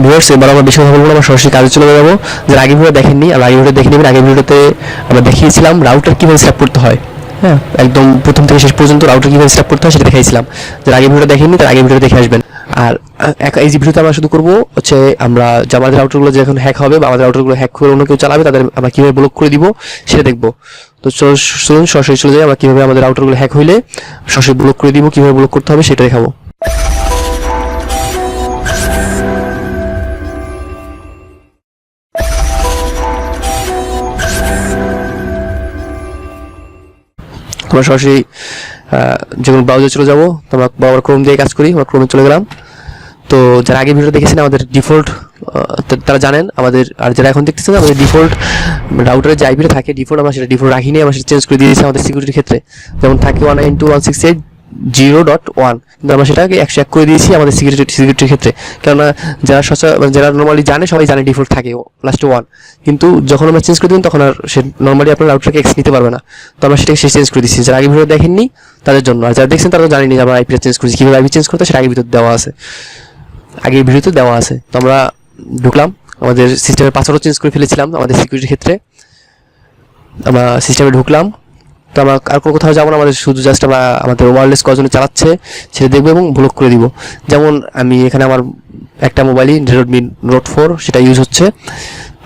Viewers, এবার আমরা বেশি কথা বলবো না, আমরা সরাসরি কাজে চলে যাবো। যারা আগে ভিডিও দেখেননি, আর আগে ভিডিও দেখে নেবেন। আগের ভিডিওতে আমরা দেখিয়েছিলাম রাউটার কীভাবে সেট করতে হয়। হ্যাঁ, একদম প্রথম থেকে শেষ পর্যন্ত রাউটার কীভাবে সেট করতে হয় সেটা দেখাইছিলাম। যারা আগে ভিডিও দেখেননি তার আগে ভিডিও দেখে আসবেন। আর এই যে ভিডিওতে আমরা শুধু করবো হচ্ছে আমরা যে আমাদের রাউটারগুলো যখন হ্যাক হবে বা আমাদের রাউটারগুলো হ্যাক করে অন্য কেউ চালাবে তাদের আমরা কীভাবে ব্লক করে দিব সেটা দেখবো। তো চলুন সরাসরি চলে যাই, আমরা কীভাবে আমাদের রাউটারগুলো হ্যাক হইলে সরাসরি ব্লক করে দিব, কীভাবে ব্লক করতে হবে সেটা দেখাবো। আমরা সরাসরি যে কোনো ব্রাউজারে চলে যাবো। তো আমরা বাবার ক্রোম দিয়ে কাজ করি, আমরা ক্রোমে চলে গেলাম। তো যারা আগে ভিডিও দেখেছেন আমাদের ডিফল্ট তারা জানেন আমাদের, আর যারা এখন দেখতেছেন আমাদের ডিফল্ট রাউটারে যে আইপিটা থাকে ডিফল্ট, আমরা সেটা ডিফল্ট রাখিনি, আমরা সেটা চেঞ্জ করে দিয়েছি আমাদের সিকিউরিটির ক্ষেত্রে। যেমন থাকে 192.168.0.1, কিন্তু আমরা সেটাকে 101 করে দিয়েছি আমাদের সিকিউরিটির ক্ষেত্রে। কেননা যারা নর্মালি জানে সবাই জানে ডিফল্ট থাকে লাস্টে 1, কিন্তু যখন আমরা চেঞ্জ করে দিন তখন আর সে নর্মালি আপনার রাউটারকে এক্স নিতে পারবে না। তো আমরা সেটাকে চেঞ্জ করে দিচ্ছি। যারা আগে ভিডিও দেখেননি তাদের জন্য, আর যারা দেখছেন তারা তো জানেনি যে আমরা আইপিটা চেঞ্জ করেছি। কীভাবে আইপি চেঞ্জ করতে সেটা আগে ভিতরে দেওয়া আছে, আগের ভিডিওতে দেওয়া আছে। তো আমরা ঢুকলাম, আমাদের সিস্টেমের পাসওয়ার্ডও চেঞ্জ করে ফেলেছিলাম আমাদের সিকিউরিটির ক্ষেত্রে। আমরা সিস্টেমে ঢুকলাম। তো আমরা আর কোনো কোথাও যাবো না, আমাদের শুধু জাস্ট আমরা আমাদের ওয়্যারলেস কজন চালাচ্ছে সেটা দেখবো এবং ব্লক করে দিব। যেমন আমি এখানে আমার একটা মোবাইলই Redmi Note 4 সেটা ইউজ হচ্ছে,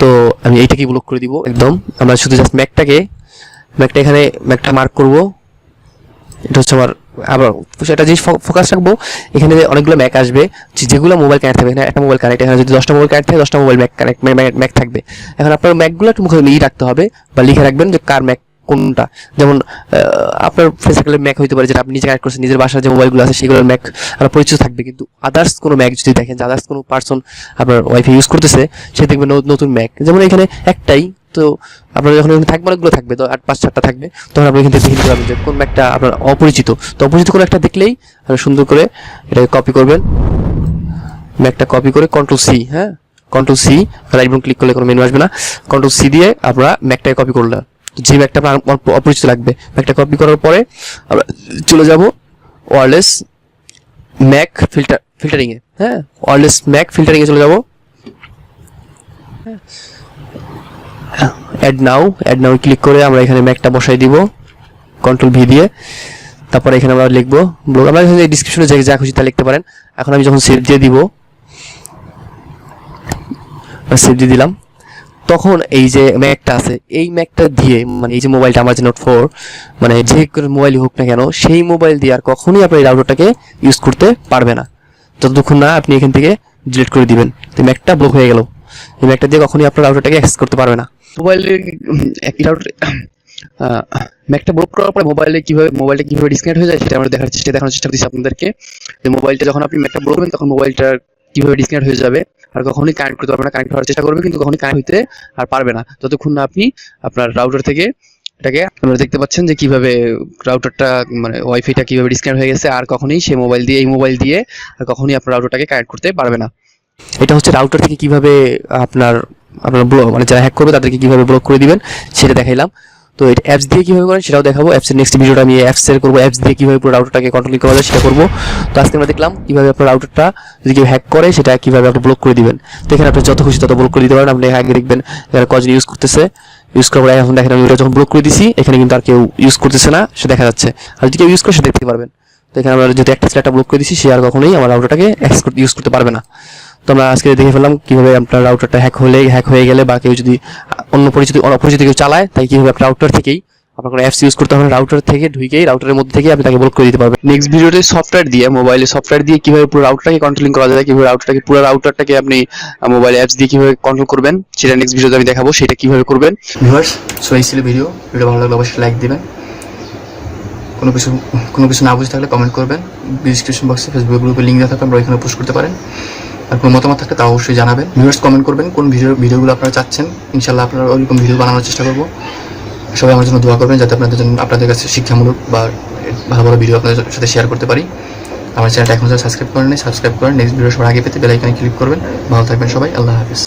তো আমি এইটাকেই ব্লক করে দিব একদম। আমরা শুধু জাস্ট ম্যাকটা এখানে ম্যাকটা মার্ক করব। এটা হচ্ছে আমার, আবার সেটা জিনিস ফোকাস রাখবো। এখানে অনেকগুলো ম্যাক আসবে, যেগুলো মোবাইল কানেক্ট থাকবে। এখানে একটা মোবাইল কানেক্ট, এখানে যদি 10টা মোবাইল কানেক্ট থাকে 10টা মোবাইল ম্যাক থাকবে। এখন আপনার ম্যাকগুলো একটু মুখে রাখতে হবে বা লিখে রাখবেন যে কার ম্যাক কোনটা। যেমন আপনার ফেসিক্যালের ম্যাক হইতে পারে যেটা আপনি নিজে কানেক্ট করছেন, নিজের বাসার যে মোবাইলগুলো আছে সেগুলোর ম্যাক আপনার পরিচিত থাকবে। কিন্তু আদার্স কোনো ম্যাক যদি দেখেন যে আদার্স কোনো পার্সন আপনার ওয়াইফাই ইউজ করতেছে, সে দেখবেন নতুন ম্যাক, যেমন এখানে একটাই। তো আপনার যখন এখানে থাকবে অনেকগুলো থাকবে, তো 8-5-4টা থাকবে, তখন আপনি এখান থেকে দেখে নিতে পারবেন যে কোন ম্যাকটা আপনার অপরিচিত। তো অপরিচিত কোনো একটা দেখলেই সুন্দর করে এটাকে কপি করবেন। ম্যাকটা কপি করে Ctrl+C, হ্যাঁ Ctrl+C, রাইট বাটন ক্লিক করলে কোনো মেনু আসবে না। Ctrl+C দিয়ে আমরা ম্যাকটাকে কপি করলাম। যে ম্যাকটা আপনার অপরিচিত লাগবে, ম্যাকটা কপি করার পরে আমরা চলে যাব ওয়্যারলেস ম্যাক ফিল্টারিংয়ে। হ্যাঁ, ওয়্যারলেস ম্যাক ফিল্টারিংয়ে চলে যাব। অ্যাড নাও ক্লিক করে আমরা এখানে ম্যাকটা বসাই দিব Ctrl+V দিয়ে। তারপরে এখানে আমরা লিখবো ব্লগ, আমরা এখানে ডিসক্রিপশনে যা খুশি তা লিখতে পারেন। এখন আমি যখন সেভ দিয়ে দিব, সেভ দিয়ে দিলাম, তখন এই যে ম্যাকটা আছে এই ম্যাকটা দিয়ে, মানে এই যে মোবাইলটা আমার যে Note 4, মানে যে মোবাইলই হোক না কেন সেই মোবাইল দিয়ে আর কখনোই আপনি এই রাউটারটাকে ইউজ করতে পারবে না যতক্ষণ না আপনি এখান থেকে ডিলিট করে দিবেন। তো ম্যাকটা ব্লক হয়ে গেল, এই ম্যাকটা দিয়ে কখনোই আপনার রাউটারটাকে অ্যাক্সেস করতে পারবে না। ম্যাকটা ব্লক করার পরে মোবাইলটা কিভাবে ডিসকানেক্ট হয়ে যায় সেটা আমরা দেখানোর চেষ্টা করছি আপনাদেরকে। যে মোবাইলটা যখন আপনি ম্যাকটা ব্লক করবেন তখন মোবাইলটা কিভাবে ডিসকানেক্ট হয়ে যাবে, আর কখনোই কানেক্ট করতে পারবে না। কানেক্ট হওয়ার চেষ্টা করবে কিন্তু কখনোই কানেক্ট হইতে আর পারবে না যতক্ষণ না আপনি আপনার রাউটার থেকে এটাকে, আপনারা দেখতে পাচ্ছেন যে কিভাবে রাউটারটা মানে ওয়াইফাইটা কিভাবে ডিসকানেক্ট হয়ে গেছে, আর কখনোই সেই এই মোবাইল দিয়ে আর কখনোই আপনার রাউটারটাকে কানেক্ট করতে পারবে না। এটা হচ্ছে রাউটার থেকে কিভাবে আপনার ব্লক, মানে যারা হ্যাক করবে তাদেরকে কিভাবে ব্লক করে দিবেন সেটা দেখাইলাম। তো এটা অ্যাপস দিয়ে কিভাবে করেন সেটাও দেখাবো। অ্যাপসের নেক্সট ভিডিওটা আমি অ্যাপসের করবো, অ্যাপস দিয়ে কিভাবে পুরো রাউটারটাকে কন্ট্রোল করা যায় সেটা করবো। তো আজকে আমরা দেখলাম কিভাবে আপনার রাউটারটা যদি কেউ হ্যাক করে সেটা কিভাবে আপনি ব্লক করে দিবেন। তো এখানে আপনি যত খুশি তত ব্লক করে দিতে পারেন। আপনি আগে দেখবেন যারা কজন ইউজ করতেছে, ইউজ করার পরে এখন দেখেন আমি এটা যখন ব্লক করে দিছি এখানে কিন্তু আর কেউ ইউজ করতেছে না, সে দেখা যাচ্ছে। আর যদি কেউ ইউজ করে সে দেখতে পারবেন। তো এখানে আমরা যদি একটা ছেলেটা ব্লক করে দিছি সে আর কখনোই আমার রাউটারটাকে ইউজ করতে পারবে না। তো আমরা আজকে দেখে ফেললাম কিভাবে আপনার রাউটারটা হ্যাক হয়ে গেলে বা কেউ যদি অপরিচিত কেউ চালায় তাই কিভাবে আপনার রাউটার থেকেই আপনার কোনো অ্যাপস ইউজ করতে হবে, রাউটার থেকে ঢুকেই রাউটারের মধ্যে থেকে আপনি তাকে ব্লক করে দিতে পারবেন। নেক্সট ভিডিওতে মোবাইলে সফটওয়্যার দিয়ে কিভাবে পুরো রাউটারটাকে কন্ট্রোলিং করা যায়, কিভাবে পুরো রাউটারটাকে আপনি মোবাইল অ্যাপস দিয়ে কিভাবে কন্ট্রোল করবেন সেটা নেক্সট ভিডিওতে আমি দেখাবো, সেটা কিভাবে করবেন। ভিউয়ার্স, সো এই ছিল ভিডিও ভালো লাগলে অবশ্যই লাইক দিবেন। কোনো কিছু না বুঝে থাকলে কমেন্ট করবেন। ডিসক্রিপশন বক্সে ফেসবুক গ্রুপে লিঙ্ক দেওয়া থাকবে, আপনারা এখানে পোস্ট করতে পারেন। আর কোনো মতামত থাকলে তা অবশ্যই জানাবেন। ভিউয়ার্স, কমেন্ট করবেন কোন ভিডিওগুলো আপনারা চাচ্ছেন, ইনশাআল্লাহ আপনারা ওইরকম ভিডিও বানানোর চেষ্টা করবো। সবাই আমার জন্য দোয়া করবেন যাতে আপনাদের কাছে শিক্ষামূলক বা ভালো ভিডিও আপনাদের সাথে শেয়ার করতে পারি। আমার চ্যানেলটা এখন যারা সাবস্ক্রাইব করেন, সাবস্ক্রাইব করেন। নেক্সট ভিডিও সবার আগে পেতে বেল আইকনে ক্লিক করবেন। ভালো থাকবেন সবাই, আল্লাহ হাফেজ।